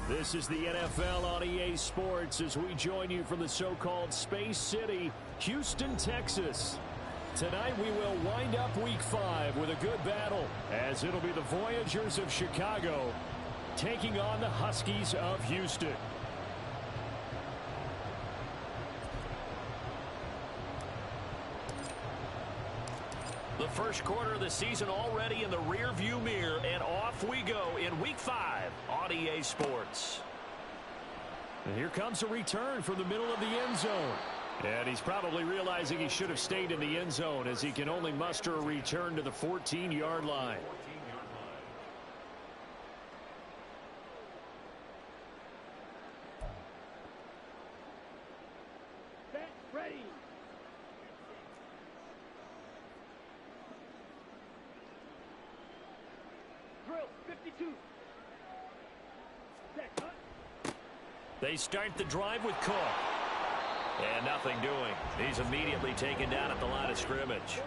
This is the NFL on EA Sports as we join you from the so-called Space City, Houston, Texas. Tonight we will wind up Week 5 with a good battle, as it'll be the Voyagers of Chicago taking on the Huskies of Houston. The first quarter of the season already in the rearview mirror, and off we go in Week 5 on EA Sports. And here comes a return from the middle of the end zone. And he's probably realizing he should have stayed in the end zone, as he can only muster a return to the 14-yard line. Ready. Drill 52. They start the drive with Cook. And nothing doing. He's immediately taken down at the line of scrimmage.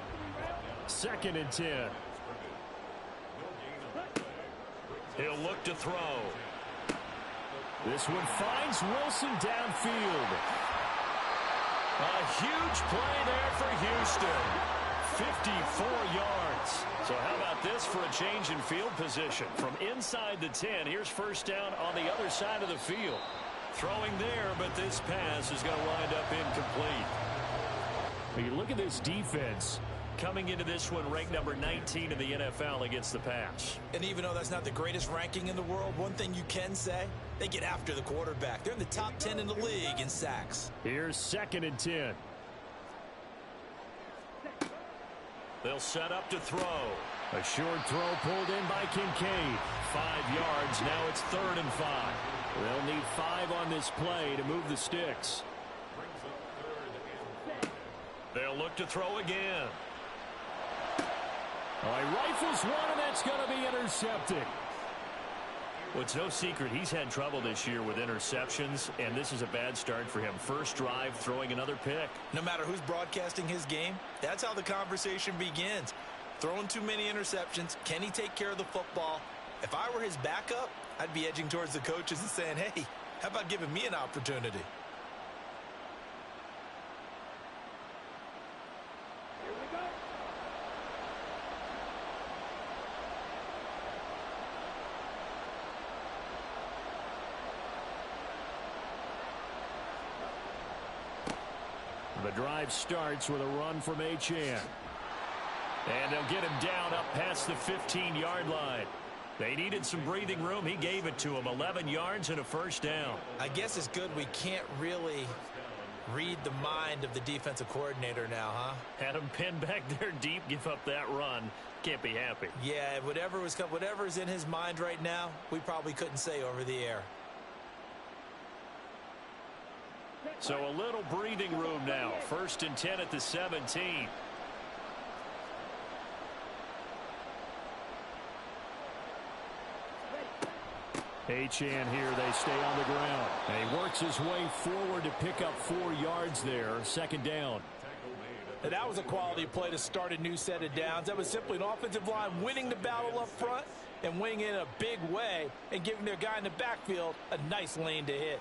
2nd and 10. He'll look to throw. This one finds Wilson downfield. A huge play there for Houston. 54 yards. So how about this for a change in field position? From inside the 10, here's first down on the other side of the field. Throwing there, but this pass is going to wind up incomplete. You look at this defense coming into this one ranked number 19 in the NFL against the pass. And even though that's not the greatest ranking in the world, one thing you can say, they get after the quarterback. They're in the top 10 in the league in sacks. Here's 2nd and 10. They'll set up to throw. A short throw pulled in by Kincaid. 5 yards. Now it's 3rd and 5. They'll need 5 on this play to move the sticks. They'll look to throw again. All right, rifles one, and that's going to be intercepted. Well, it's no secret he's had trouble this year with interceptions, and this is a bad start for him. First drive, throwing another pick. No matter who's broadcasting his game, that's how the conversation begins. Throwing too many interceptions. Can he take care of the football? If I were his backup, I'd be edging towards the coaches and saying, hey, how about giving me an opportunity? Here we go. The drive starts with a run from Achane. And they'll get him down up past the 15-yard line. They needed some breathing room. He gave it to him. 11 yards and a first down. I guess it's good we can't really read the mind of the defensive coordinator now, huh? Had him pinned back there deep, give up that run. Can't be happy. Yeah, whatever's in his mind right now, we probably couldn't say over the air. So a little breathing room now. 1st and 10 at the 17. Achane here, they stay on the ground. And he works his way forward to pick up 4 yards there. 2nd down. And that was a quality play to start a new set of downs. That was simply an offensive line winning the battle up front and winning it in a big way and giving their guy in the backfield a nice lane to hit.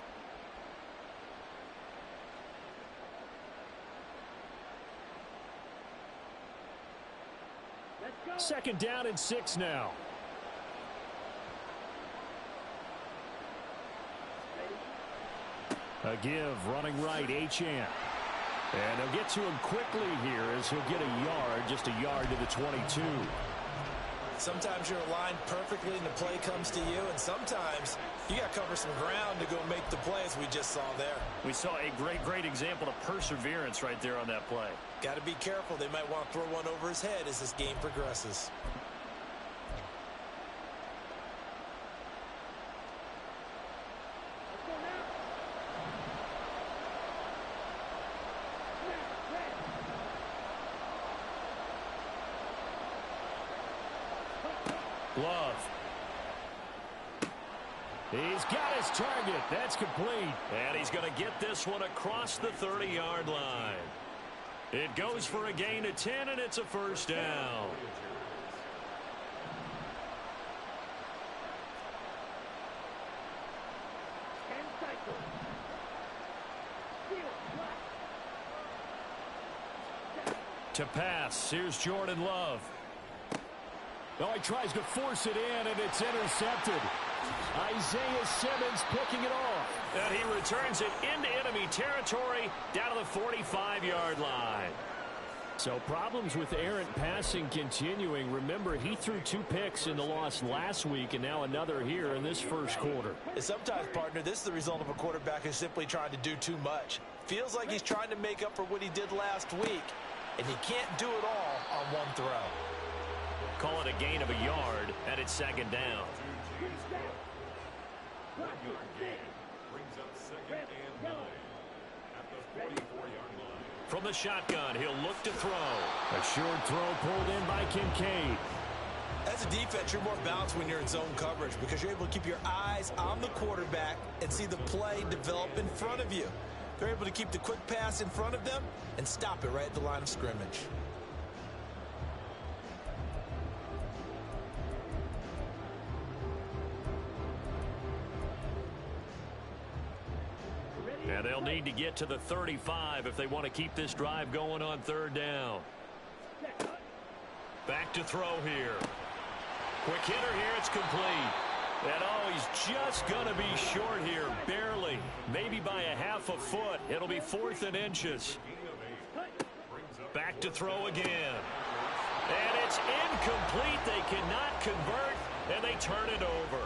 Let's go. 2nd down and 6 now. A give, running right, Achane. And they'll get to him quickly here as he'll get a yard, just a yard to the 22. Sometimes you're aligned perfectly and the play comes to you, and sometimes you got to cover some ground to go make the play, as we just saw there. We saw a great example of perseverance right there on that play. Got to be careful. They might want to throw one over his head as this game progresses. Love. He's got his target. That's complete. And he's going to get this one across the 30-yard line. It goes for a gain of 10, and it's a first down. To pass. Here's Jordan Love. Oh, he tries to force it in, and it's intercepted. Isaiah Simmons picking it off. And he returns it into enemy territory down to the 45-yard line. So problems with errant passing continuing. Remember, he threw 2 picks in the loss last week, and now another here in this first quarter. And sometimes, partner, this is the result of a quarterback who's simply trying to do too much. Feels like he's trying to make up for what he did last week, and he can't do it all on one throw. Call it a gain of a yard, and it's second down. From the shotgun, he'll look to throw. A short throw pulled in by Kincaid. As a defense, you're more balanced when you're in zone coverage because you're able to keep your eyes on the quarterback and see the play develop in front of you. They're able to keep the quick pass in front of them and stop it right at the line of scrimmage. And they'll need to get to the 35 if they want to keep this drive going on third down. Back to throw here. Quick hitter here, it's complete. And oh, he's just going to be short here, barely. Maybe by a half a foot. It'll be 4th and inches. Back to throw again. And it's incomplete. They cannot convert, and they turn it over.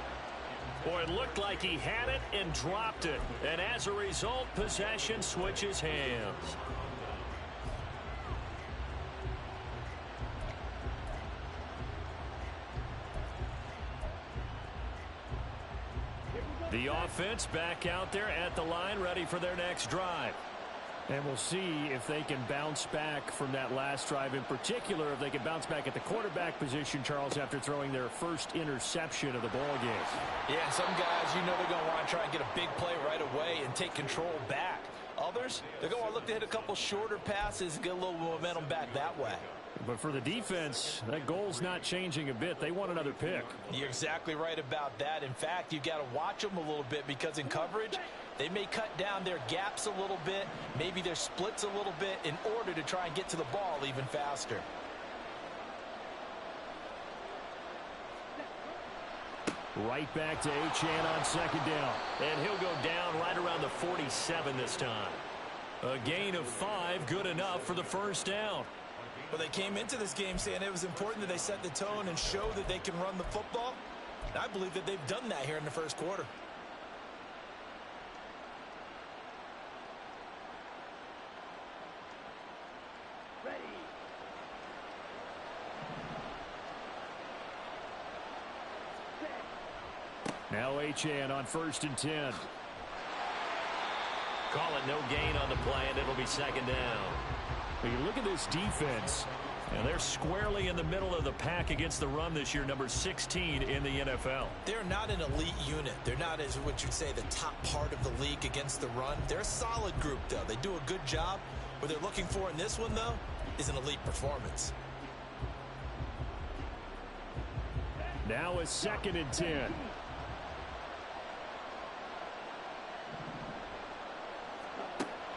Boy, it looked like he had it and dropped it. And as a result, possession switches hands. The offense back out there at the line, ready for their next drive. And we'll see if they can bounce back from that last drive in particular, if they can bounce back at the quarterback position, Charles, after throwing their first interception of the ball game. Yeah, some guys, you know they're going to want to try and get a big play right away and take control back. Others, they're going to look to hit a couple shorter passes and get a little momentum back that way. But for the defense, that goal's not changing a bit. They want another pick. You're exactly right about that. In fact, you've got to watch them a little bit because in coverage, they may cut down their gaps a little bit, maybe their splits a little bit in order to try and get to the ball even faster. Right back to Achane on second down. And he'll go down right around the 47 this time. A gain of 5, good enough for the first down. Well, they came into this game saying it was important that they set the tone and show that they can run the football. I believe that they've done that here in the first quarter. Now Achane on 1st and 10. Call it no gain on the play, and it'll be second down. When you look at this defense, and they're squarely in the middle of the pack against the run this year, number 16 in the NFL. They're not an elite unit. They're not, as what you'd say, the top part of the league against the run. They're a solid group, though. They do a good job. What they're looking for in this one, though, is an elite performance. Now a 2nd and 10.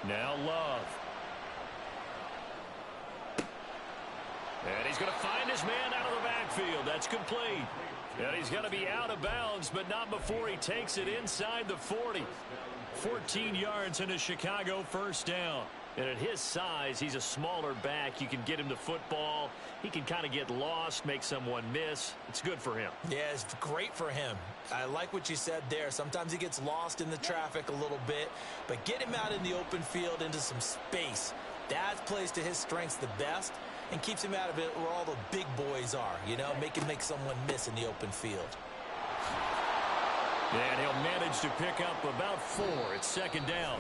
Now Love. And he's going to find his man out of the backfield. That's complete. And he's going to be out of bounds, but not before he takes it inside the 40. 14 yards and a Chicago first down. And at his size, he's a smaller back. You can get him the football. He can kind of get lost, make someone miss. It's good for him. Yeah, it's great for him. I like what you said there. Sometimes he gets lost in the traffic a little bit, but get him out in the open field into some space. That plays to his strengths the best and keeps him out of it where all the big boys are, you know, make someone miss in the open field. And he'll manage to pick up about 4. It's second down.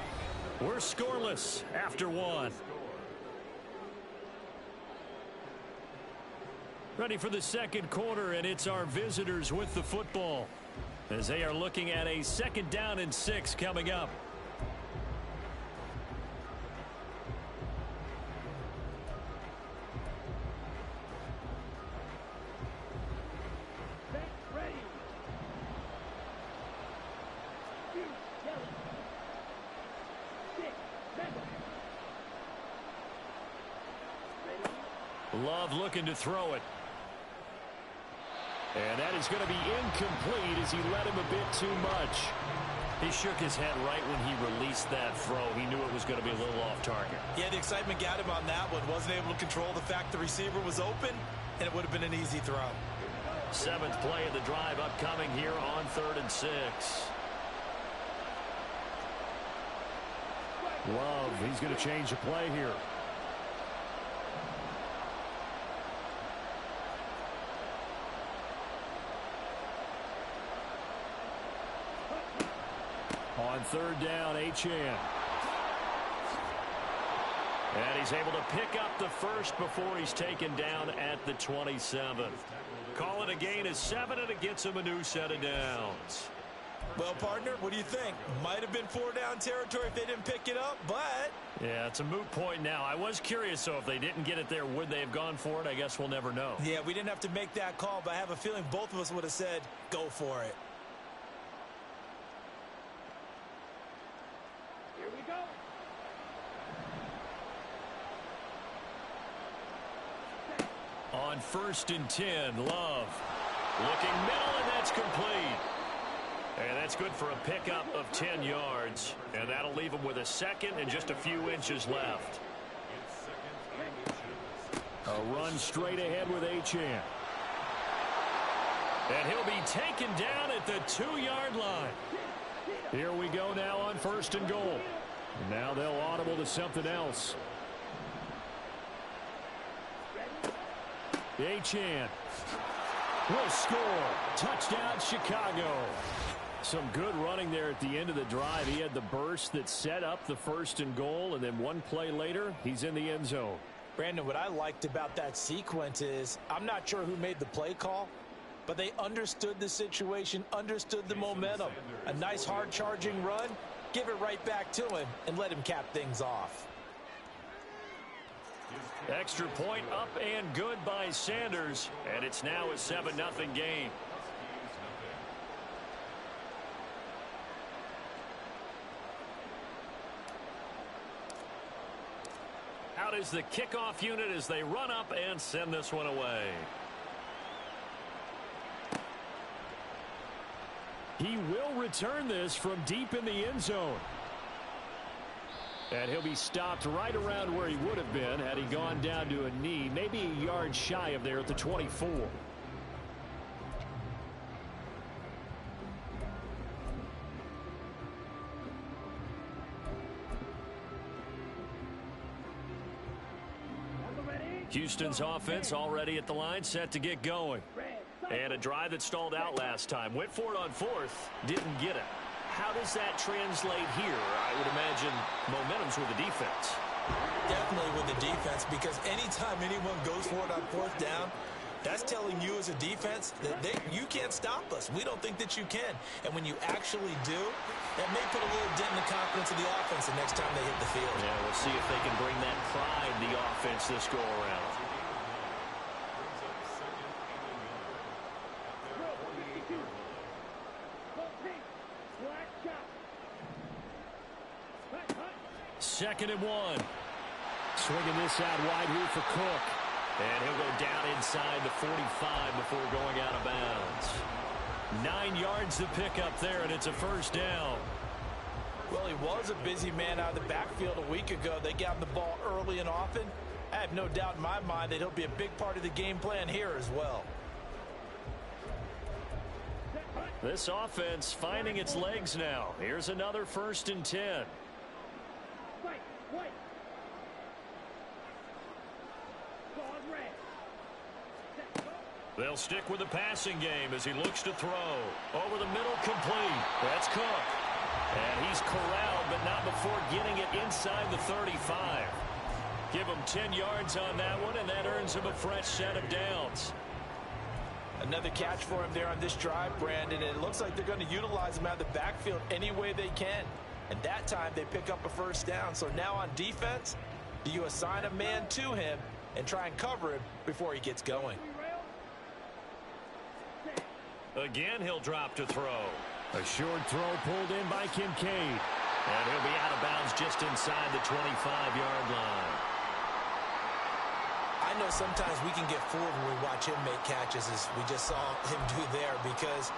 We're scoreless after 1. Ready for the second quarter, and it's our visitors with the football as they are looking at a 2nd down and 6 coming up. Love looking to throw it. And that is going to be incomplete as he led him a bit too much. He shook his head right when he released that throw. He knew it was going to be a little off target. Yeah, the excitement got him on that one. Wasn't able to control the fact the receiver was open, and it would have been an easy throw. 7th play of the drive upcoming here on 3rd and 6. Love, he's going to change the play here. On 3rd down, Achane. And he's able to pick up the first before he's taken down at the 27. Call it a gain of 7, and it gets him a new set of downs. Well, partner, what do you think? Might have been 4-down territory if they didn't pick it up, but... Yeah, it's a moot point now. I was curious, so if they didn't get it there, would they have gone for it? I guess we'll never know. Yeah, we didn't have to make that call, but I have a feeling both of us would have said, go for it. Here we go. On 1st and 10, Love. Looking middle, and that's complete. And that's good for a pickup of 10 yards. And that'll leave him with a second and just a few inches left. A run straight ahead with Achane. And he'll be taken down at the 2-yard line. Here we go now on 1st and goal. Now they'll audible to something else. Achane will score. Touchdown, Chicago. Some good running there at the end of the drive. He had the burst that set up the 1st and goal, and then one play later, he's in the end zone. Brandon, what I liked about that sequence is I'm not sure who made the play call, but they understood the situation, understood the momentum. A nice hard-charging run, give it right back to him, and let him cap things off. Extra point up and good by Sanders, and it's now a 7-0 game. Out is the kickoff unit as they run up and send this one away. He will return this from deep in the end zone. And he'll be stopped right around where he would have been had he gone down to a knee, maybe a yard shy of there at the 24. Houston's offense already at the line, set to get going. And a drive that stalled out last time. Went for it on 4th, didn't get it. How does that translate here? I would imagine momentum's with the defense. Definitely with the defense, because anytime anyone goes for it on 4th down, that's telling you as a defense that you can't stop us. We don't think that you can. And when you actually do, that may put a little dent in the confidence of the offense the next time they hit the field. Yeah, we'll see if they can bring that pride the offense this go around. Second and 1. Swinging this out wide here for Cook. And he'll go down inside the 45 before going out of bounds. 9 yards to pick up there, and it's a 1st down. Well, he was a busy man out of the backfield a week ago. They got him the ball early and often. I have no doubt in my mind that he'll be a big part of the game plan here as well. This offense finding its legs now. Here's another 1st and 10. They'll stick with the passing game as he looks to throw. Over the middle, complete. That's Cook. And he's corralled, but not before getting it inside the 35. Give him 10 yards on that one, and that earns him a fresh set of downs. Another catch for him there on this drive, Brandon, and it looks like they're going to utilize him out of the backfield any way they can. And that time they pick up a 1st down. So now on defense, do you assign a man to him and try and cover him before he gets going? Again, he'll drop to throw. A short throw pulled in by Kincaid. And he'll be out of bounds just inside the 25-yard line. I I know sometimes we can get fooled when we watch him make catches, as we just saw him do there, because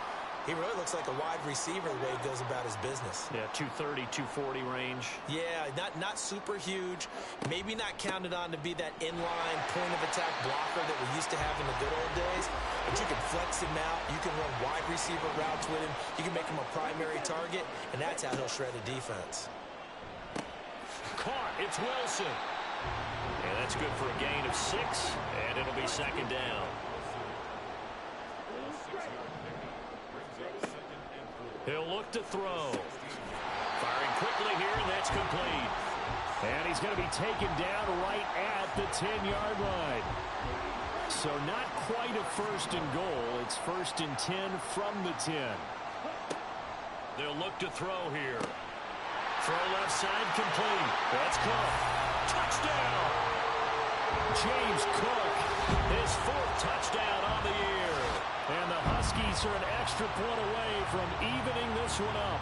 he really looks like a wide receiver the way he goes about his business. Yeah, 230, 240 range. Yeah, not super huge. Maybe not counted on to be that inline point-of-attack blocker that we used to have in the good old days. But you can flex him out. You can run wide receiver routes with him. You can make him a primary target, and that's how he'll shred a defense. Caught. It's Wilson. And that's good for a gain of 6, and it'll be second down. He'll look to throw. Firing quickly here, and that's complete. And he's going to be taken down right at the 10-yard line. So not quite a first and goal. It's first and 10 from the 10. They'll look to throw here. Throw left side complete. That's Cook. Touchdown! James Cook, his 4th touchdown on the year. And the Huskies are an extra point away from evening this one up.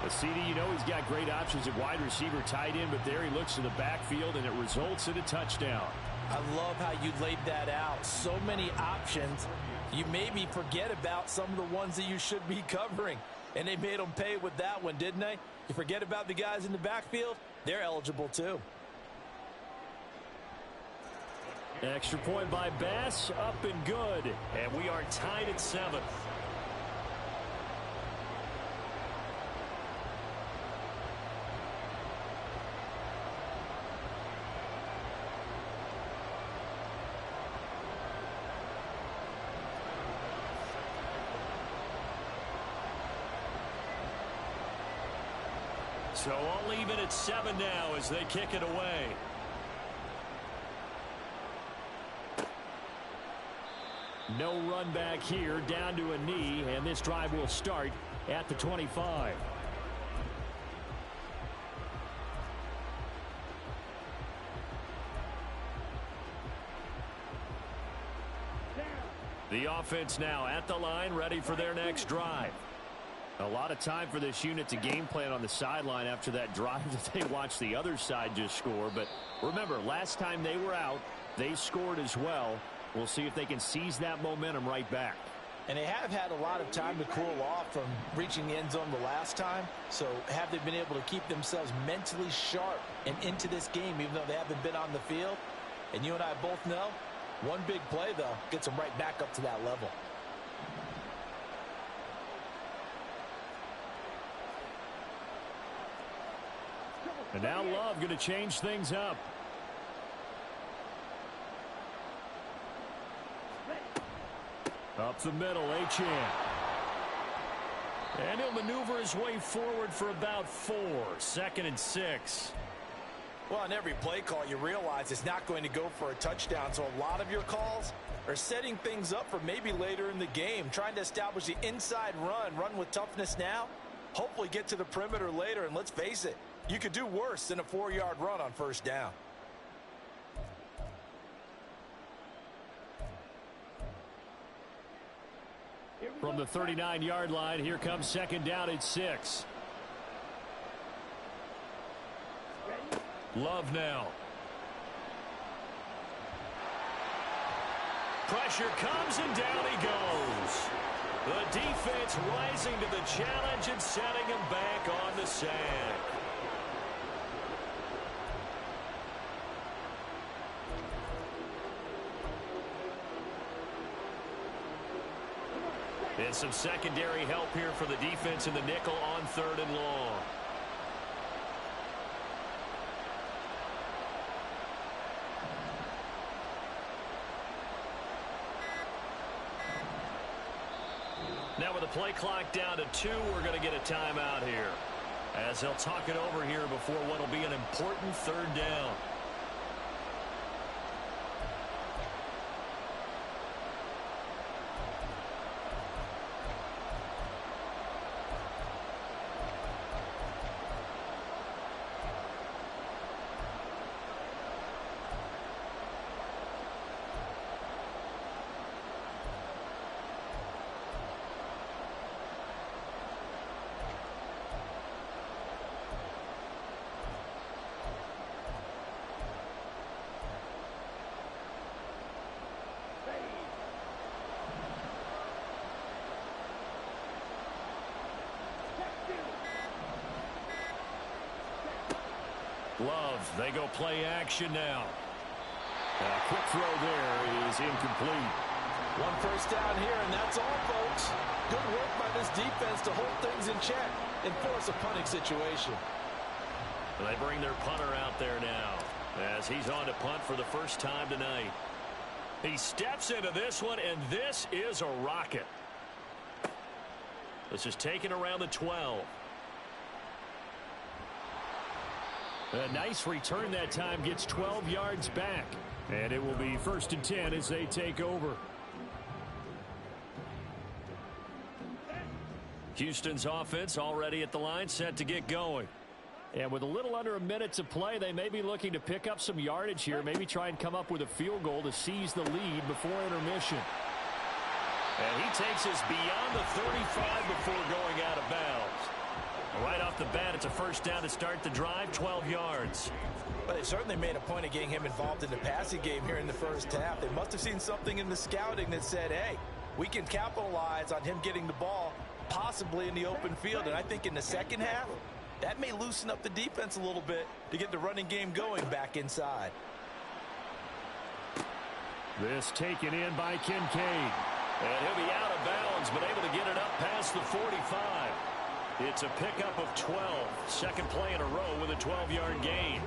But CD, you know he's got great options at wide receiver, tight end, but there he looks to the backfield, and it results in a touchdown. I love how you laid that out. So many options. You maybe forget about some of the ones that you should be covering. And they made them pay with that one, didn't they? You forget about the guys in the backfield? They're eligible too. Extra point by Bass, up and good. And we are tied at 7. So all even at 7 now as they kick it away. No run back here, down to a knee, and this drive will start at the 25. The offense now at the line, ready for their next drive. A lot of time for this unit to game plan on the sideline after that drive that they watched the other side just score. But remember, last time they were out, they scored as well. We'll see if they can seize that momentum right back. And they have had a lot of time to cool off from reaching the end zone the last time. So have they been able to keep themselves mentally sharp and into this game, even though they haven't been on the field? And you and I both know, one big play, though, gets them right back up to that level. And now Love going to change things up. Up the middle, Achane. And he'll maneuver his way forward for about 4. 2nd and 6. Well, on every play call, you realize it's not going to go for a touchdown. So a lot of your calls are setting things up for maybe later in the game, trying to establish the inside run with toughness now, hopefully get to the perimeter later. And let's face it, you could do worse than a 4-yard run on first down. From the 39-yard line, here comes 2nd down at 6. Love now. Pressure comes and down he goes. The defense rising to the challenge and setting him back on the sack. And some secondary help here for the defense in the nickel on 3rd and long. Now with the play clock down to 2, we're going to get a timeout here, as they'll talk it over here before what will be an important 3rd down. Love, they go play action now. A quick throw there is incomplete. One first down here, and that's all, folks. Good work by this defense to hold things in check and force a punting situation. They bring their punter out there now as he's on to punt for the first time tonight. He steps into this one, and this is a rocket. This is taken around the 12. A nice return that time, gets 12 yards back. And it will be 1st and 10 as they take over. Houston's offense already at the line, set to get going. And with a little under a minute to play, they may be looking to pick up some yardage here, maybe try and come up with a field goal to seize the lead before intermission. And he takes us beyond the 35 before going out of bounds. Right off the bat, it's a first down to start the drive, 12 yards. But they certainly made a point of getting him involved in the passing game here in the first half. They must have seen something in the scouting that said, hey, we can capitalize on him getting the ball possibly in the open field. And I think in the second half, that may loosen up the defense a little bit to get the running game going back inside. This taken in by Kincaid. And he'll be out of bounds, but able to get it up past the 45. It's a pickup of 12. Second play in a row with a 12-yard gain.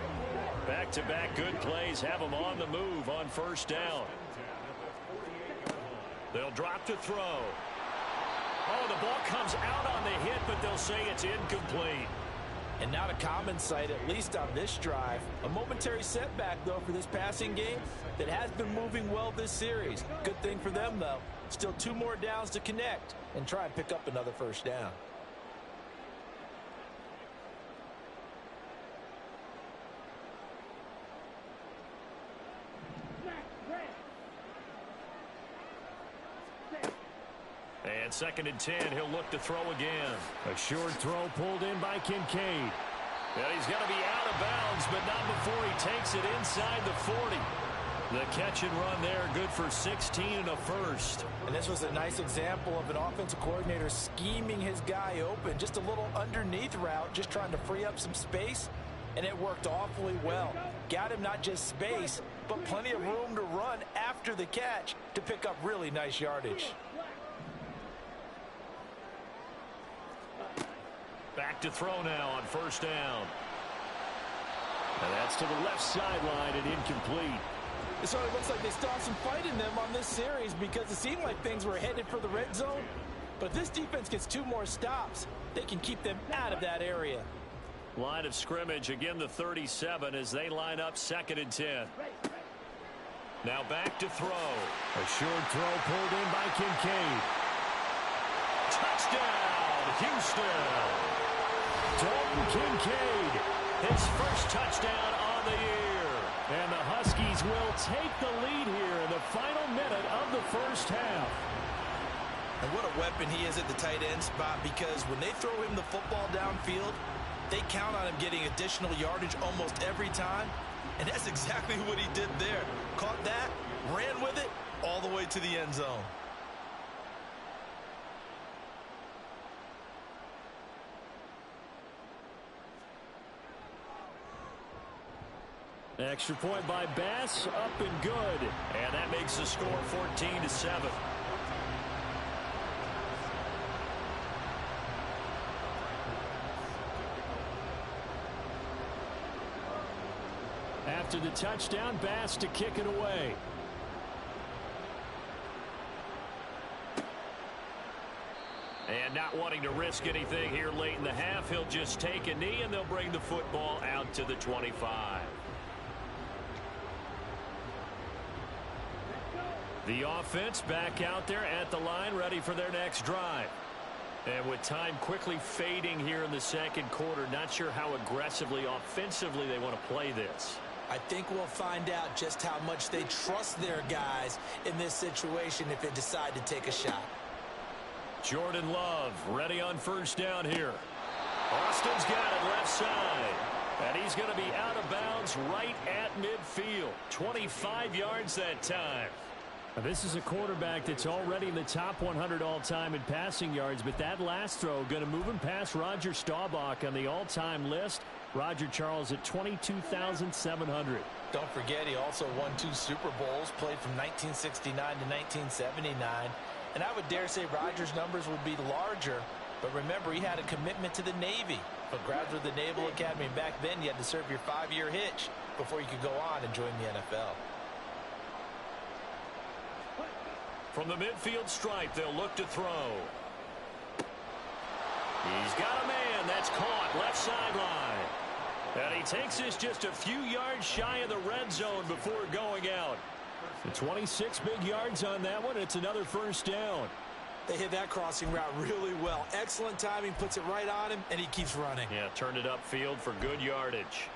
Back-to-back good plays have them on the move on first down. They'll drop to throw. Oh, the ball comes out on the hit, but they'll say it's incomplete. And not a common sight, at least on this drive. A momentary setback, though, for this passing game that has been moving well this series. Good thing for them, though. Still 2 more downs to connect and try and pick up another first down. And 2nd and 10, he'll look to throw again. A short throw pulled in by Kincaid. And he's going to be out of bounds, but not before he takes it inside the 40. The catch and run there, good for 16 and a first. And this was a nice example of an offensive coordinator scheming his guy open. Just a little underneath route, just trying to free up some space. And it worked awfully well. Got him not just space, but plenty of room to run after the catch to pick up really nice yardage. Back to throw now on first down. And that's to the left sideline and incomplete. It sort of looks like they still have some fight in them on this series because it seemed like things were headed for the red zone. But if this defense gets 2 more stops, they can keep them out of that area. Line of scrimmage, again the 37 as they line up 2nd and 10. Now back to throw. A short throw pulled in by Kincaid. Touchdown, Houston. Dalton Kincaid, his first touchdown on the year. And the Huskies will take the lead here in the final minute of the first half. And what a weapon he is at the tight end spot, because when they throw him the football downfield, they count on him getting additional yardage almost every time. And that's exactly what he did there. Caught that, ran with it, all the way to the end zone. Extra point by Bass, up and good. And that makes the score 14-7. After the touchdown, Bass to kick it away. And not wanting to risk anything here late in the half, he'll just take a knee and they'll bring the football out to the 25. The offense back out there at the line, ready for their next drive. And with time quickly fading here in the second quarter, not sure how aggressively, offensively they want to play this. I think we'll find out just how much they trust their guys in this situation if they decide to take a shot. Jordan Love ready on first down here. Austin's got it left side. And he's going to be out of bounds right at midfield. 25 yards that time. Now, this is a quarterback that's already in the top 100 all-time in passing yards, but that last throw going to move him past Roger Staubach on the all-time list. Roger Charles at 22,700. Don't forget, he also won 2 Super Bowls, played from 1969 to 1979. And I would dare say Roger's numbers would be larger. But remember, he had a commitment to the Navy. For graduate of the Naval Academy, back then you had to serve your 5-year hitch before you could go on and join the NFL. From the midfield stripe, they'll look to throw. He's got a man. That's caught left sideline. And he takes this just a few yards shy of the red zone before going out. The 26 big yards on that one. It's another first down. They hit that crossing route really well. Excellent timing, puts it right on him, and he keeps running. Yeah, turned it upfield for good yardage.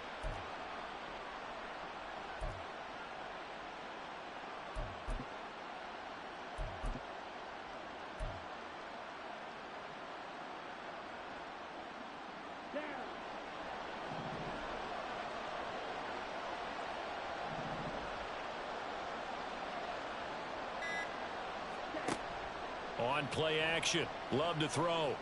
On play action. Love to throw.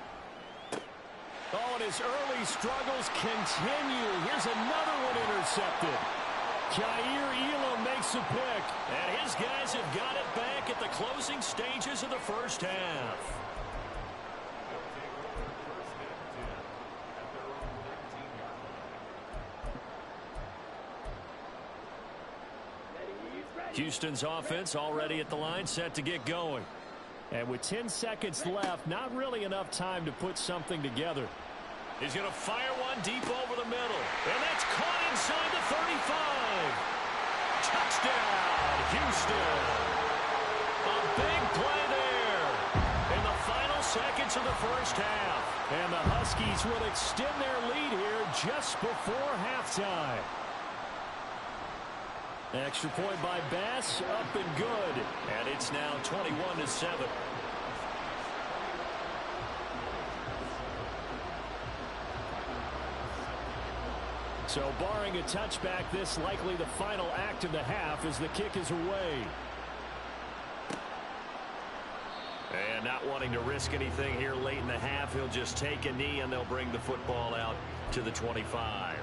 Oh, and his early struggles continue. Here's another one intercepted. Kaiir Elam makes a pick. And his guys have got it back at the closing stages of the first half. Houston's offense already at the line, set to get going. And with 10 seconds left, not really enough time to put something together. He's going to fire one deep over the middle. And that's caught inside the 35. Touchdown, Houston. A big play there in the final seconds of the first half. And the Huskies will extend their lead here just before halftime. Extra point by Bass, up and good. And it's now 21-7. So barring a touchback, this likely the final act of the half as the kick is away. And not wanting to risk anything here late in the half, he'll just take a knee and they'll bring the football out to the 25.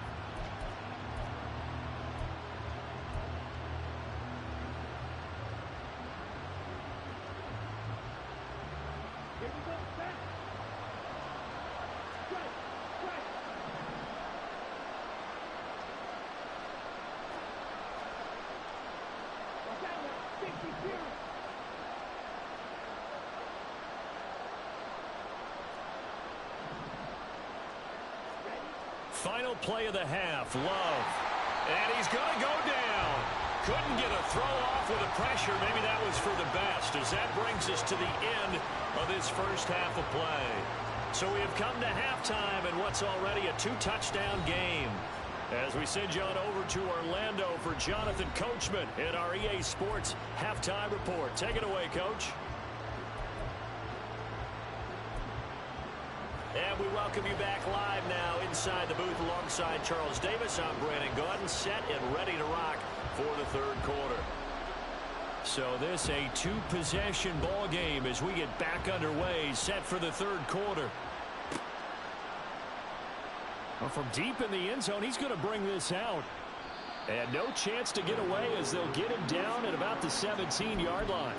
Final play of the half, Love. And he's going to go down. Couldn't get a throw off with the pressure. Maybe that was for the best, as that brings us to the end of this first half of play. So we have come to halftime in what's already a 2-touchdown game. As we send you on over to Orlando for Jonathan Coachman in our EA Sports Halftime Report. Take it away, Coach. And we welcome you back live now inside the booth alongside Charles Davis. I'm Brandon Gaudin, set and ready to rock for the third quarter. So this a 2-possession ball game as we get back underway, set for the third quarter. Well, from deep in the end zone, he's going to bring this out. And no chance to get away as they'll get him down at about the 17-yard line.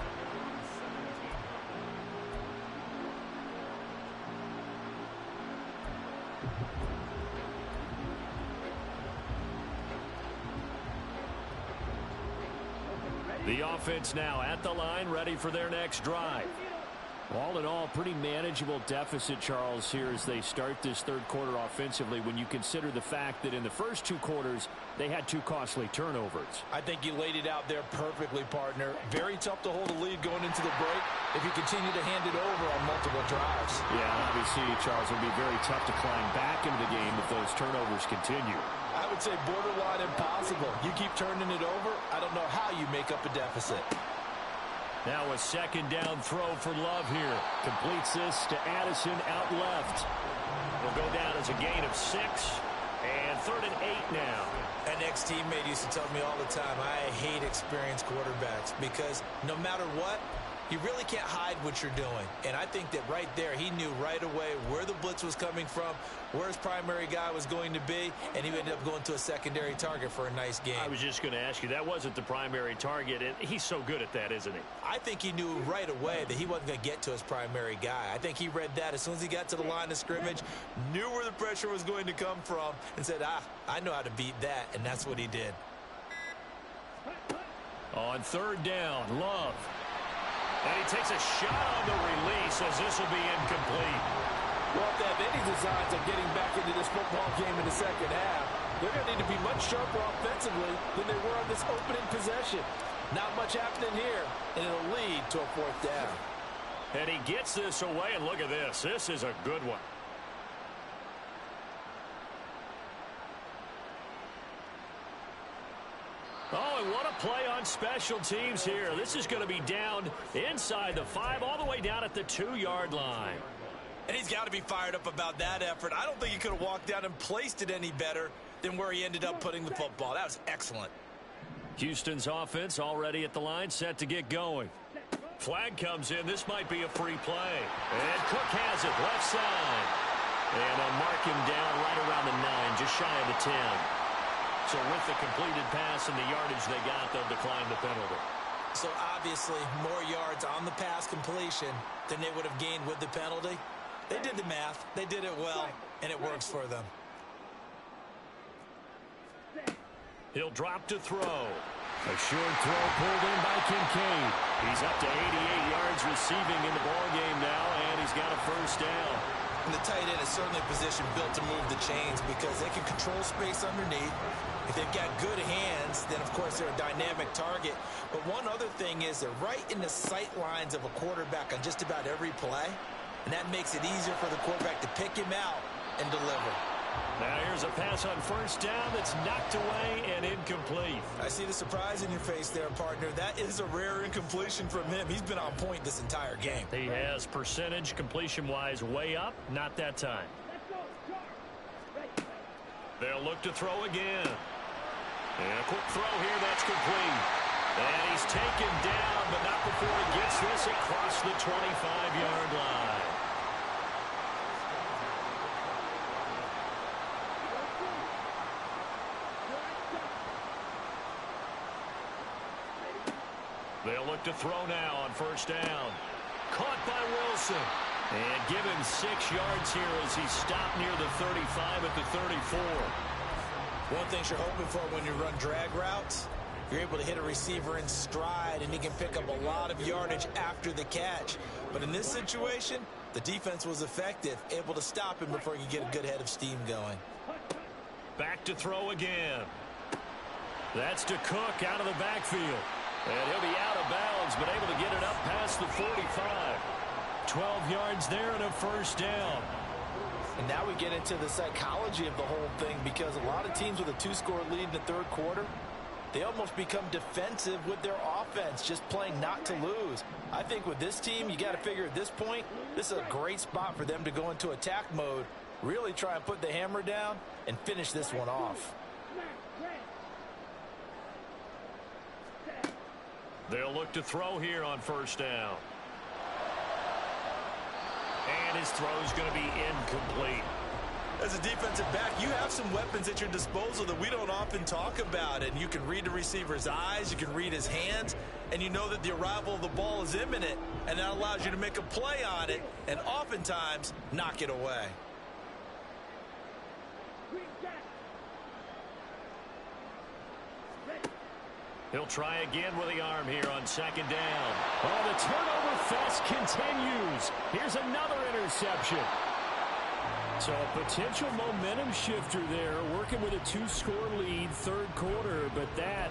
The offense now at the line, ready for their next drive. All in all, pretty manageable deficit, Charles, here as they start this third quarter offensively when you consider the fact that in the first 2 quarters, they had 2 costly turnovers. I think you laid it out there perfectly, partner. Very tough to hold a lead going into the break if you continue to hand it over on multiple drives. Yeah, obviously, Charles, it will be very tough to climb back into the game if those turnovers continue. I would say borderline impossible. You keep turning it over, I don't know how you make up a deficit. Now a second down throw for Love here. Completes this to Addison out left. Will go down as a gain of 6. And 3rd and 8 now. An ex-teammate used to tell me all the time, I hate experienced quarterbacks because no matter what, you really can't hide what you're doing. And I think that right there, he knew right away where the blitz was coming from, where his primary guy was going to be, and he ended up going to a secondary target for a nice game. I was just going to ask you, that wasn't the primary target, and he's so good at that, isn't he? I think he knew right away that he wasn't going to get to his primary guy. I think he read that as soon as he got to the line of scrimmage, knew where the pressure was going to come from, and said, I know how to beat that, and that's what he did. On 3rd down, Love. And he takes a shot on the release as this will be incomplete. Well, if they have any designs of getting back into this football game in the second half, they're going to need to be much sharper offensively than they were on this opening possession. Not much happening here, and it'll lead to a 4th down. And he gets this away, and look at this. This is a good one. Oh, and what a play on special teams here. This is going to be down inside the 5, all the way down at the 2-yard line. And he's got to be fired up about that effort. I don't think he could have walked down and placed it any better than where he ended up putting the football. That was excellent. Houston's offense already at the line, set to get going. Flag comes in. This might be a free play. And Cook has it, left side. And they'll mark him down right around the 9, just shy of the 10. So with the completed pass and the yardage they got, they'll decline the penalty. So obviously more yards on the pass completion than they would have gained with the penalty. They did the math. They did it well, and it works for them. He'll drop to throw. A short throw pulled in by Kincaid. He's up to 88 yards receiving in the ballgame now, and he's got a 1st down. And the tight end is certainly a position built to move the chains because they can control space underneath. If they've got good hands, then, of course, they're a dynamic target. But one other thing is they're right in the sight lines of a quarterback on just about every play, and that makes it easier for the quarterback to pick him out and deliver. Now here's a pass on 1st down that's knocked away and incomplete. I see the surprise in your face there, partner. That is a rare incompletion from him. He's been on point this entire game. He has percentage completion-wise way up, not that time. They'll look to throw again. And a quick throw here, that's complete. And he's taken down, but not before he gets this across the 25-yard line. They'll look to throw now on 1st down. Caught by Wilson. And give him 6 yards here as he's stopped near the 35 at the 34. One thing you're hoping for when you run drag routes, you're able to hit a receiver in stride, and he can pick up a lot of yardage after the catch. But in this situation, the defense was effective, able to stop him before he could get a good head of steam going. Back to throw again. That's to Cook out of the backfield. And he'll be out of bounds, but able to get it up past the 45. 12 yards there and a 1st down. And now we get into the psychology of the whole thing because a lot of teams with a 2-score lead in the 3rd quarter, they almost become defensive with their offense, just playing not to lose. I think with this team, you got to figure at this point, this is a great spot for them to go into attack mode, really try and put the hammer down and finish this one off. They'll look to throw here on 1st down. And his throw's going to be incomplete. As a defensive back, you have some weapons at your disposal that we don't often talk about. And you can read the receiver's eyes, you can read his hands, and you know that the arrival of the ball is imminent. And that allows you to make a play on it and oftentimes knock it away. He'll try again with the arm here on 2nd down. Oh, the turnover fest continues. Here's another interception. So a potential momentum shifter there, working with a 2-score lead, 3rd quarter, but that,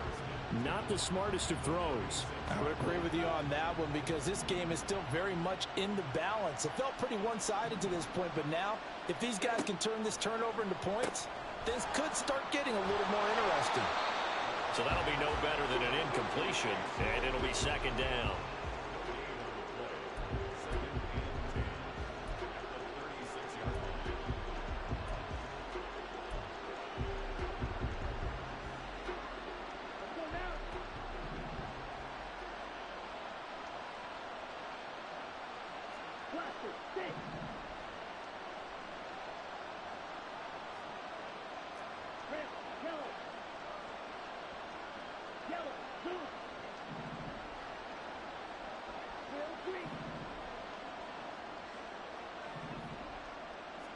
not the smartest of throws. I would agree with you on that one because this game is still very much in the balance. It felt pretty one-sided to this point, but now, if these guys can turn this turnover into points, things could start getting a little more interesting. So that'll be no better than an incompletion, and it'll be 2nd down. Blaster, stay. Red, yellow. Yellow, blue. Drill, green.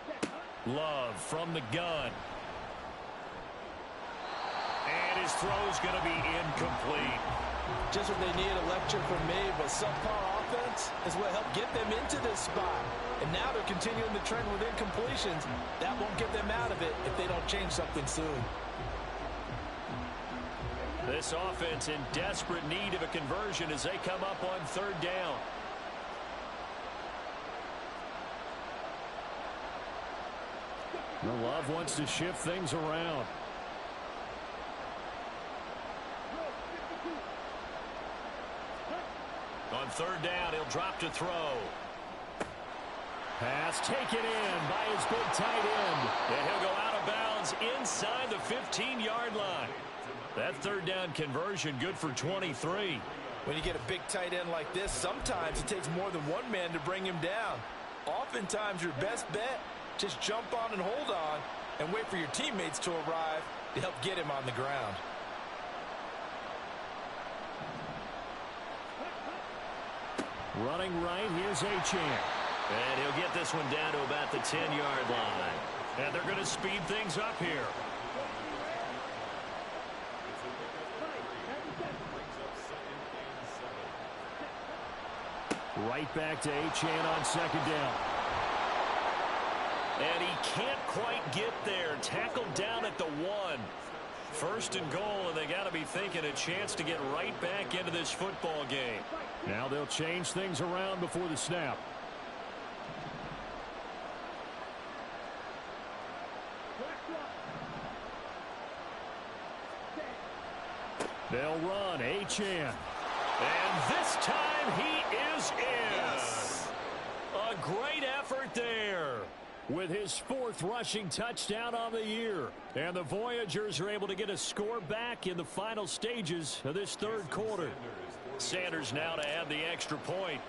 Set, up. Love from the gun. And his throw's going to be incomplete. Just what they need, a lecture from me, but subpar offense is what helped get them into this spot. And now they're continuing the trend with incompletions. That won't get them out of it if they don't change something soon. This offense in desperate need of a conversion as they come up on third down. The Love wants to shift things around. On third down, he'll drop to throw. Pass taken in by his big tight end. And he'll go out of bounds inside the 15-yard line. That third down conversion good for 23. When you get a big tight end like this, sometimes it takes more than one man to bring him down. Oftentimes, your best bet, just jump on and hold on and wait for your teammates to arrive to help get him on the ground. Running right, here's Achane. And he'll get this one down to about the 10-yard line. And they're going to speed things up here. Right back to Achane on second down. And he can't quite get there. Tackled down at the 1. First and goal, and they got to be thinking a chance to get right back into this football game. Now they'll change things around before the snap. They'll run Achane. And this time he is in. Yes. A great effort there with his 4th rushing touchdown on the year. And the Voyagers are able to get a score back in the final stages of this third quarter. Sanders now to add the extra point.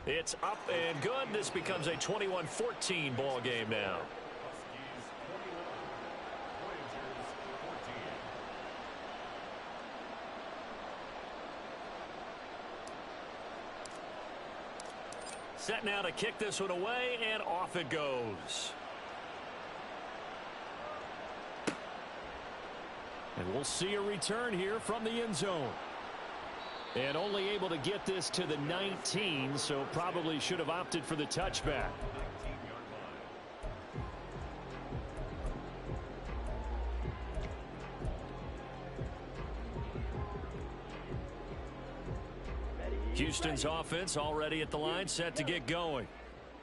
It's up and good. This becomes a 21-14 ball game now. Set now to kick this one away, and off it goes. And we'll see a return here from the end zone. And only able to get this to the 19, so probably should have opted for the touchback. Houston's offense already at the line, set to get going.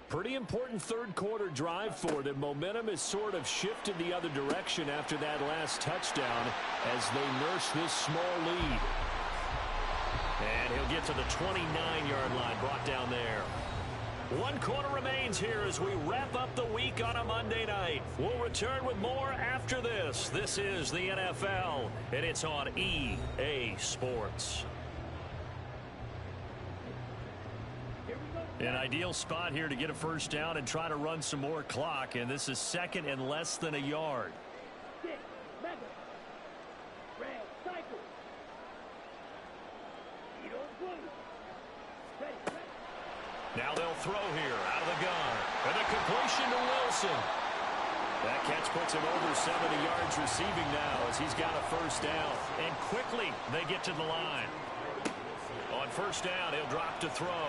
Pretty important third quarter drive for them. Momentum has sort of shifted the other direction after that last touchdown as they nurse this small lead. And he'll get to the 29-yard line, brought down there. 1 quarter remains here as we wrap up the week on a Monday night. We'll return with more after this. This is the NFL, and it's on EA Sports. An ideal spot here to get a first down and try to run some more clock, and this is second and less than a yard. Now they'll throw here out of the gun. And a completion to Wilson. That catch puts him over 70 yards receiving now as he's got a first down. And quickly they get to the line. On first down, he'll drop to throw.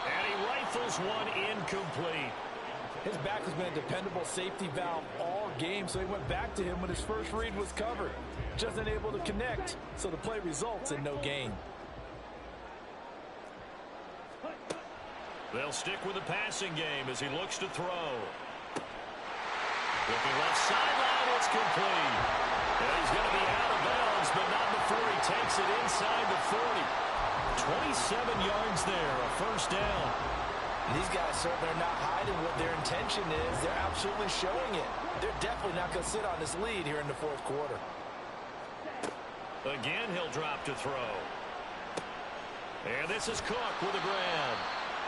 And he rifles one incomplete. His back has been a dependable safety valve all game, so he went back to him when his first read was covered. Just unable to connect, so the play results in no gain. They'll stick with the passing game as he looks to throw. Looking left sideline, it's complete. And he's going to be out of bounds, but not before he takes it inside the 40. 27 yards there, a first down. These guys certainly are not hiding what their intention is. They're absolutely showing it. They're definitely not going to sit on this lead here in the fourth quarter. Again, he'll drop to throw. And this is Cook with a grab.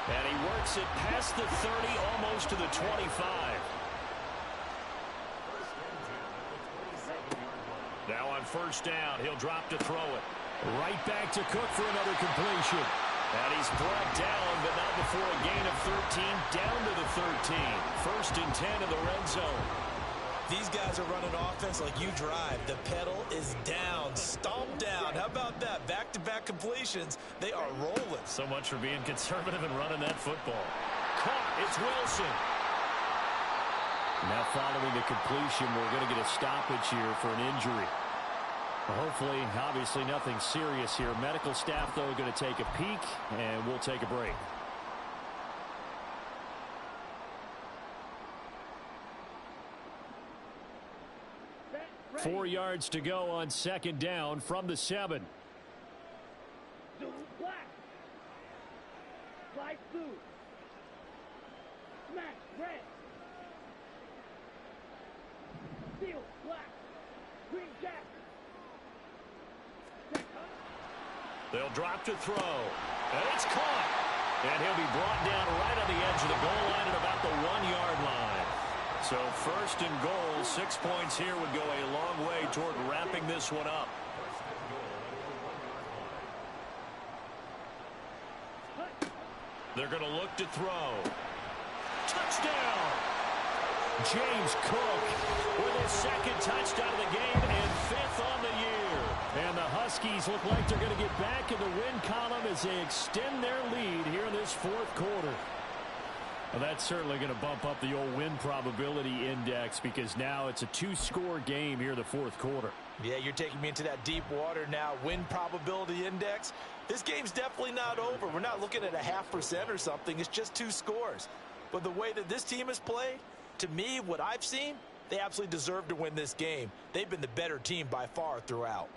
And he works it past the 30, almost to the 25. Now on first down, he'll drop to throw it. Right back to Cook for another completion. And he's brought down, but not before a gain of 13, down to the 13. First and 10 in the red zone. These guys are running offense like you drive. The pedal is down, stomped down. How about that? Back-to-back completions. They are rolling. So much for being conservative and running that football. Caught. It's Wilson. Now following the completion, we're going to get a stoppage here for an injury. Hopefully, obviously nothing serious here. Medical staff, though, going to take a peek, and we'll take a break. Ready. 4 yards to go on second down from the 7. Blue, black. Light blue. Smash, red. Steel, black. Green jacket. They'll drop to throw. And it's caught. And he'll be brought down right on the edge of the goal line at about the 1-yard line. So first and goal, 6 points here would go a long way toward wrapping this one up. They're going to look to throw. Touchdown! James Cook with his second touchdown of the game and 5th on the year. And the Huskies look like they're going to get back in the win column as they extend their lead here in this 4th quarter. Well, that's certainly going to bump up the old win probability index because now it's a 2-score game here in the 4th quarter. Yeah, you're taking me into that deep water now. Win probability index. This game's definitely not over. We're not looking at a 0.5% or something. It's just 2 scores. But the way that this team has played, to me, what I've seen, they absolutely deserve to win this game. They've been the better team by far throughout.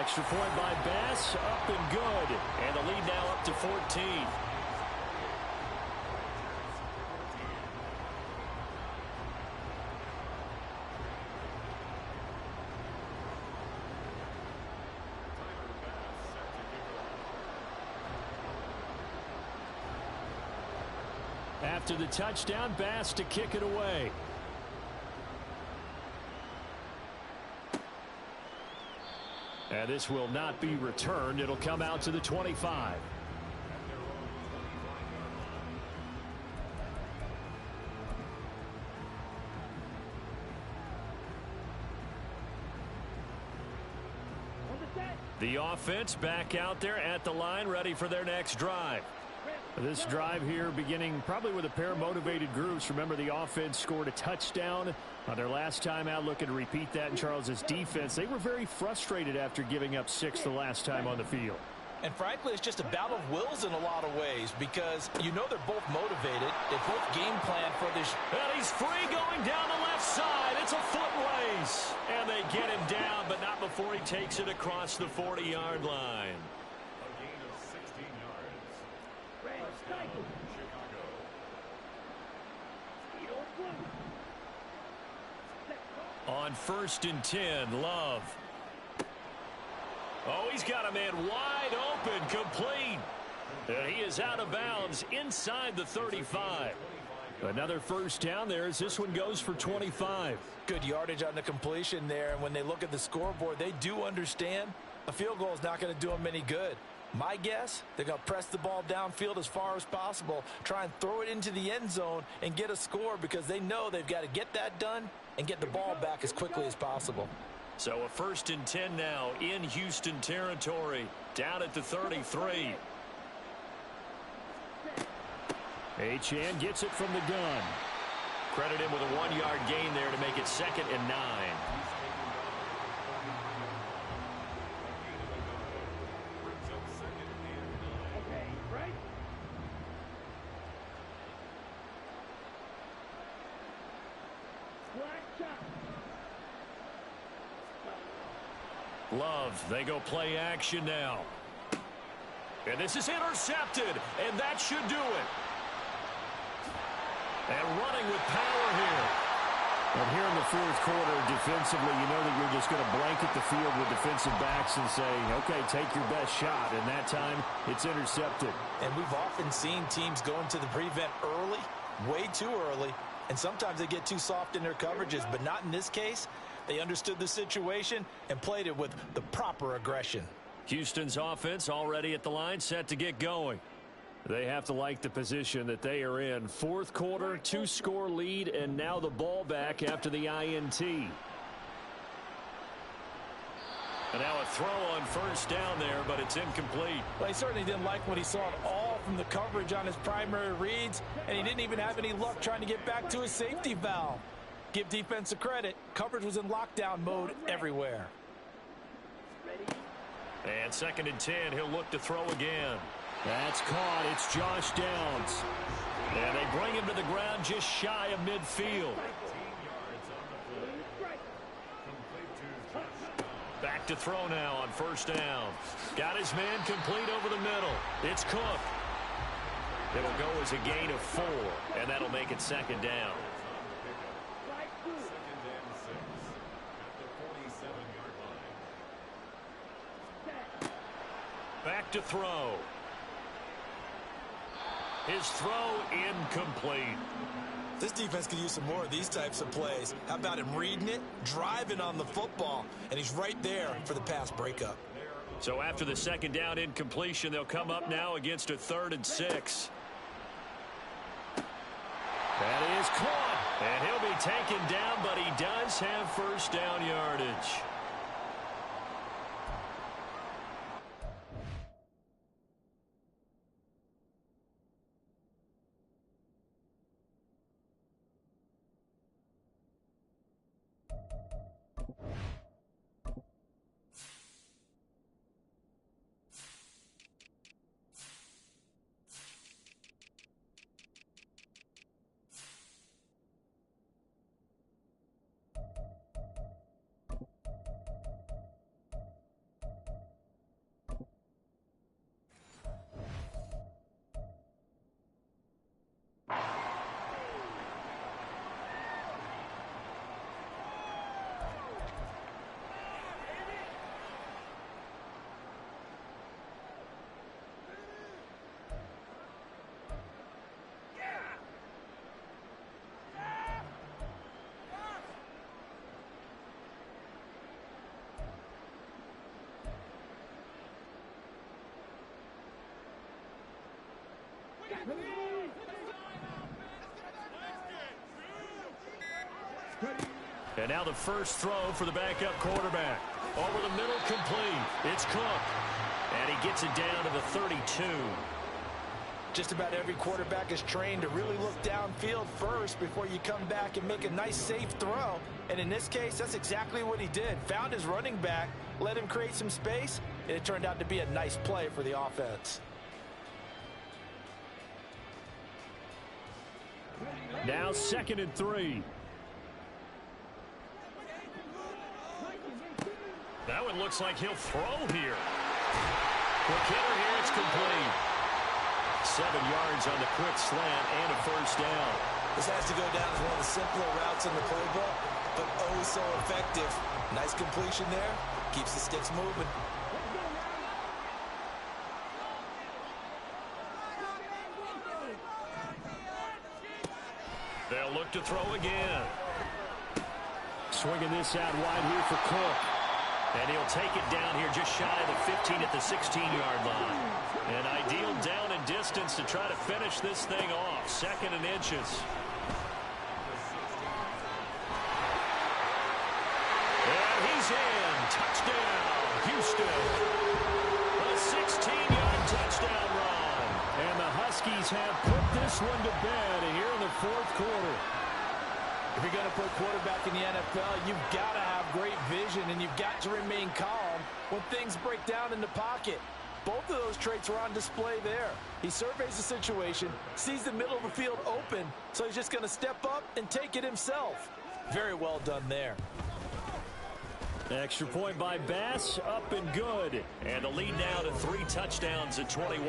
Extra point by Bass, up and good. And the lead now up to 14. After the touchdown, Bass to kick it away. And this will not be returned. It'll come out to the 25. The offense back out there at the line, ready for their next drive. This drive here beginning probably with a pair of motivated groups. Remember, the offense scored a touchdown on their last time out. Looking to repeat that in Charles's defense. They were very frustrated after giving up 6 the last time on the field. And frankly, it's just a battle of wills in a lot of ways because you know they're both motivated. They both game plan for this. And he's free going down the left side. It's a foot race. And they get him down, but not before he takes it across the 40-yard line. On first and 10, Love. Oh, he's got a man wide open, complete. And he is out of bounds inside the 35. Another first down there as this one goes for 25. Good yardage on the completion there. And when they look at the scoreboard, they do understand a field goal is not going to do them any good. My guess, they're going to press the ball downfield as far as possible, try and throw it into the end zone and get a score because they know they've got to get that done and get the ball back as quickly as possible. So a first and 10 now in Houston territory, down at the 33. Achane gets it from the gun. Credit him with a 1-yard gain there to make it 2nd and 9. Love, they go play action now. And this is intercepted, and that should do it. And running with power here. And here in the fourth quarter, defensively, you know that you're just going to blanket the field with defensive backs and say, okay, take your best shot. And that time, it's intercepted. And we've often seen teams go into the prevent early, way too early, and sometimes they get too soft in their coverages, but not in this case. They understood the situation and played it with the proper aggression. Houston's offense already at the line, set to get going. They have to like the position that they are in. Fourth quarter, 2-score lead, and now the ball back after the INT. And now a throw on first down there, but it's incomplete. Well, he certainly didn't like what he saw at all from the coverage on his primary reads, and he didn't even have any luck trying to get back to his safety valve. Give defense a credit. Coverage was in lockdown mode everywhere. And 2nd and 10, he'll look to throw again. That's caught. It's Josh Downs. And they bring him to the ground just shy of midfield. Back to throw now on first down. Got his man complete over the middle. It's Cook. It'll go as a gain of 4, and that'll make it 2nd down. Back to throw. His throw incomplete. This defense could use some more of these types of plays. How about him reading it, driving on the football, and he's right there for the pass breakup. So after the 2nd down incompletion, they'll come up now against a 3rd and 6. That is caught, and he'll be taken down, but he does have first down yardage. And now the first throw for the backup quarterback. Over the middle, complete. It's Cook. And he gets it down to the 32. Just about every quarterback is trained to really look downfield first before you come back and make a nice, safe throw. And in this case, that's exactly what he did. Found his running back, let him create some space, and it turned out to be a nice play for the offense. Now 2nd and 3. That one looks like he'll throw here. Quick hitter here, it's complete. 7 yards on the quick slant and a first down. This has to go down as one of the simpler routes in the playbook, but oh so effective. Nice completion there. Keeps the sticks moving. They'll look to throw again. Swinging this out wide here for Cook. And he'll take it down here just shy of the 15 at the 16-yard line. An ideal down and distance to try to finish this thing off. 2nd and inches. And he's in. Touchdown, Houston. A 16-yard touchdown run. And the Huskies have put this one to bed here in the fourth quarter. If you're going to put quarterback in the NFL, you've got to have great vision, and you've got to remain calm when things break down in the pocket. Both of those traits were on display there. He surveys the situation, sees the middle of the field open, so he's just going to step up and take it himself. Very well done there. Extra point by Bass, up and good. And the lead now to 3 touchdowns at 21.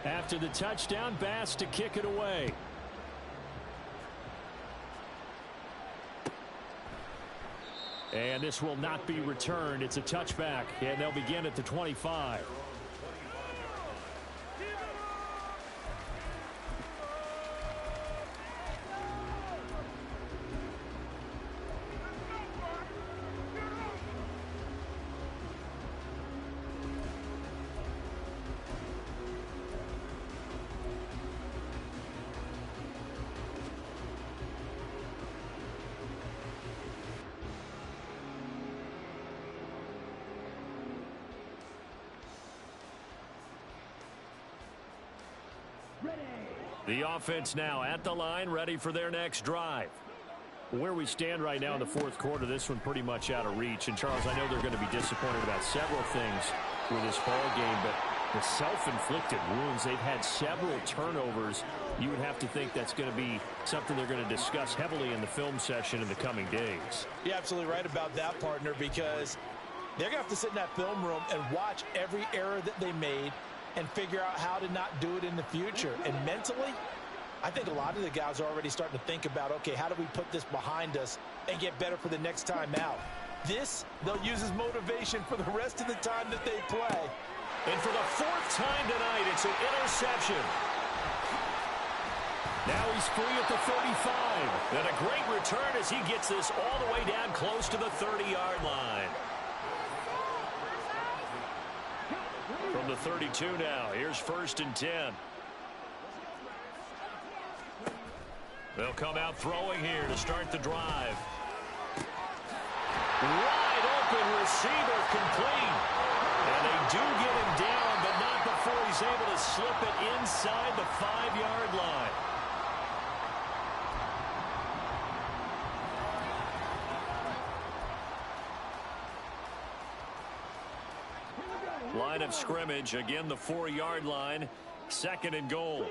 After the touchdown, Bass to kick it away. And this will not be returned. It's a touchback, and they'll begin at the 25. The offense now at the line, ready for their next drive. Where we stand right now in the fourth quarter, this one pretty much out of reach. And, Charles, I know they're going to be disappointed about several things with this ball game, but the self-inflicted wounds, they've had several turnovers. You would have to think that's going to be something they're going to discuss heavily in the film session in the coming days. You're absolutely right about that, partner, because they're going to have to sit in that film room and watch every error that they made and figure out how to not do it in the future. And mentally, I think a lot of the guys are already starting to think about, okay, how do we put this behind us and get better for the next time out? This, they'll use as motivation for the rest of the time that they play. And for the fourth time tonight, it's an interception. Now he's free at the 35. And a great return as he gets this all the way down close to the 30-yard line. From the 32 now, here's 1st and 10. They'll come out throwing here to start the drive. Wide open receiver complete. And they do get him down, but not before he's able to slip it inside the 5-yard line. Line of scrimmage, again the 4-yard line, 2nd and goal.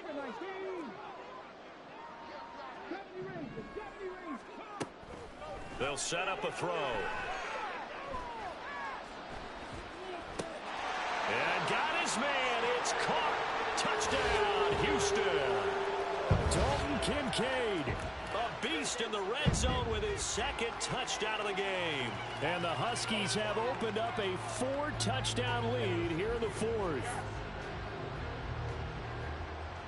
They'll set up a throw. And got his man. It's caught. Touchdown, Houston. Dalton Kincaid, a beast in the red zone with his 2nd touchdown of the game. And the Huskies have opened up a 4-touchdown lead here in the 4th.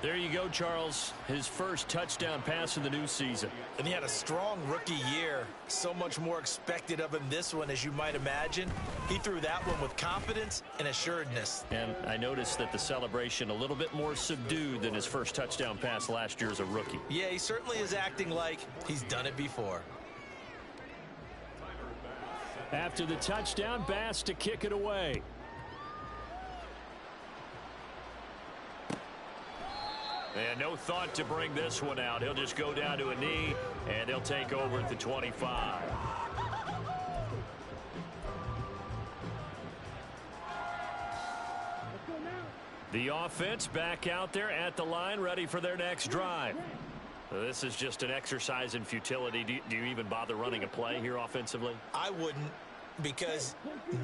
There you go, Charles. His first touchdown pass of the new season. And he had a strong rookie year. So much more expected of him this one, as you might imagine. He threw that one with confidence and assuredness. And I noticed that the celebration a little bit more subdued than his first touchdown pass last year as a rookie. Yeah, he certainly is acting like he's done it before. After the touchdown, Bass to kick it away. And no thought to bring this one out. He'll just go down to a knee, and they'll take over at the 25. The offense back out there at the line, ready for their next drive. This is just an exercise in futility. Do you even bother running a play here offensively? I wouldn't, because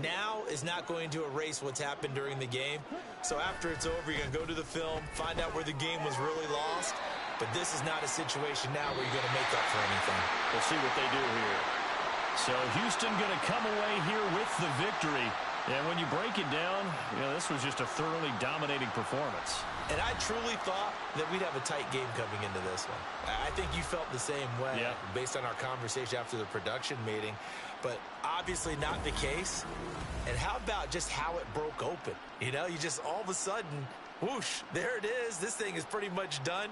now is not going to erase what's happened during the game. So after it's over, you're going to go to the film, find out where the game was really lost. But this is not a situation now where you're going to make up for anything. We'll see what they do here. So Houston going to come away here with the victory. And when you break it down, this was just a thoroughly dominating performance. And I truly thought that we'd have a tight game coming into this one. I think you felt the same way based on our conversation after the production meeting. But obviously not the case. And how about just how it broke open? You just all of a sudden, whoosh, there it is. This thing is pretty much done.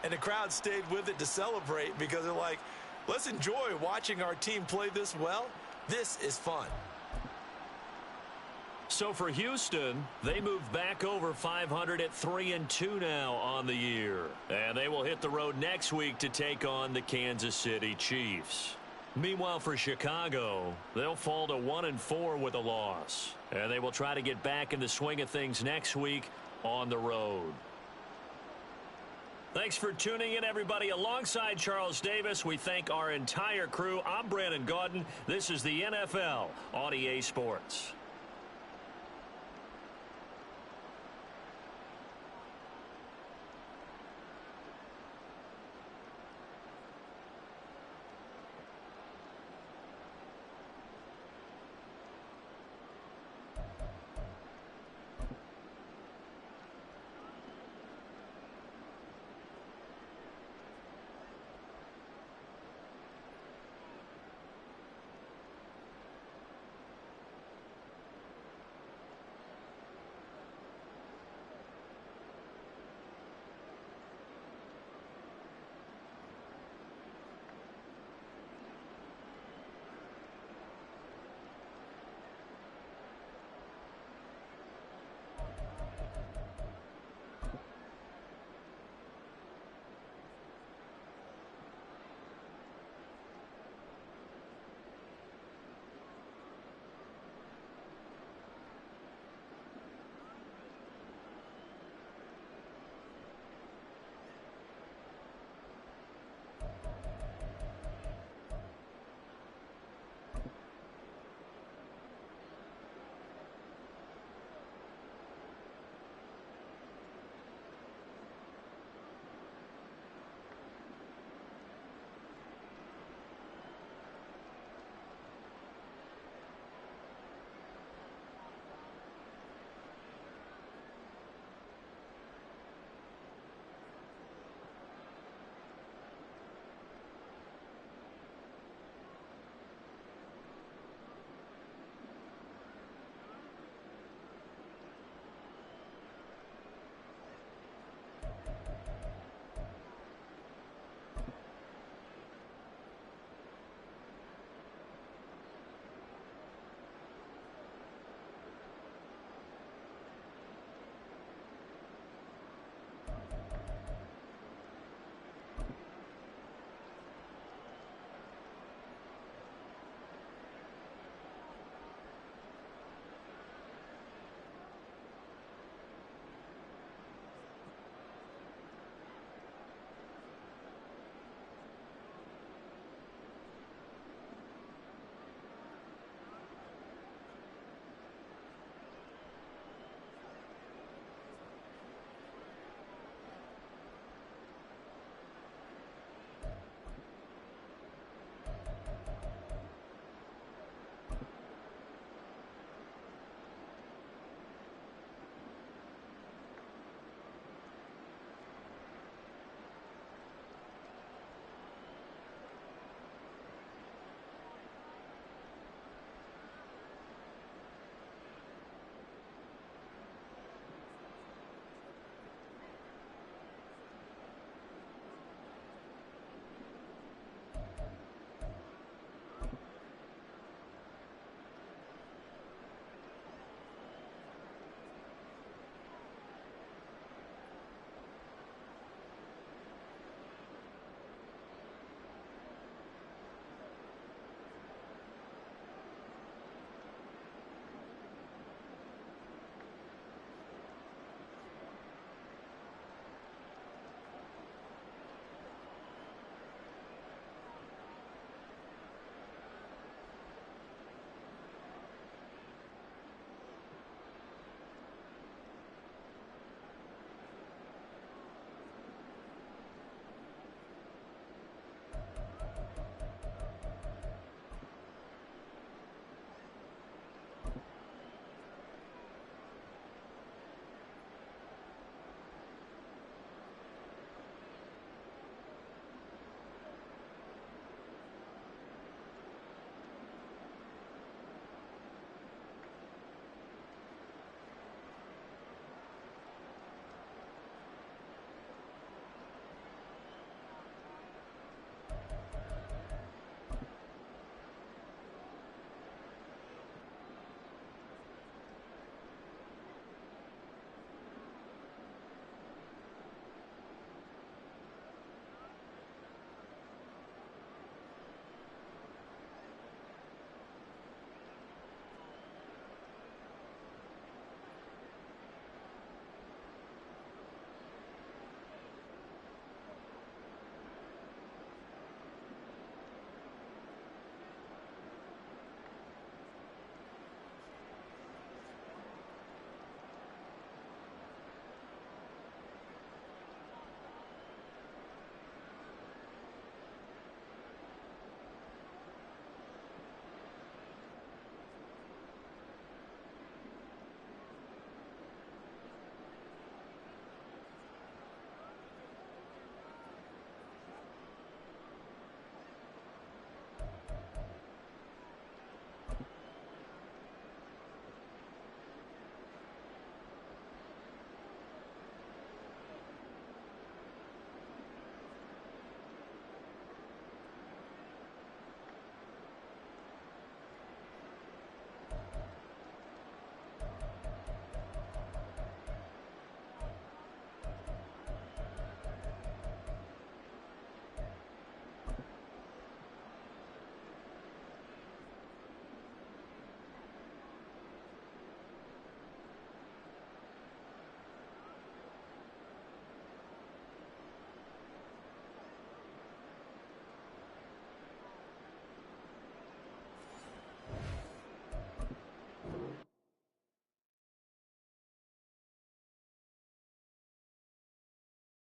And the crowd stayed with it to celebrate because they're like, let's enjoy watching our team play this well. This is fun. So for Houston, they move back over 500 at 3-2 now on the year. And they will hit the road next week to take on the Kansas City Chiefs. Meanwhile, for Chicago, they'll fall to 1-4 with a loss. And they will try to get back in the swing of things next week on the road. Thanks for tuning in, everybody. Alongside Charles Davis, we thank our entire crew. I'm Brandon Gaudin. This is the NFL on EA Sports.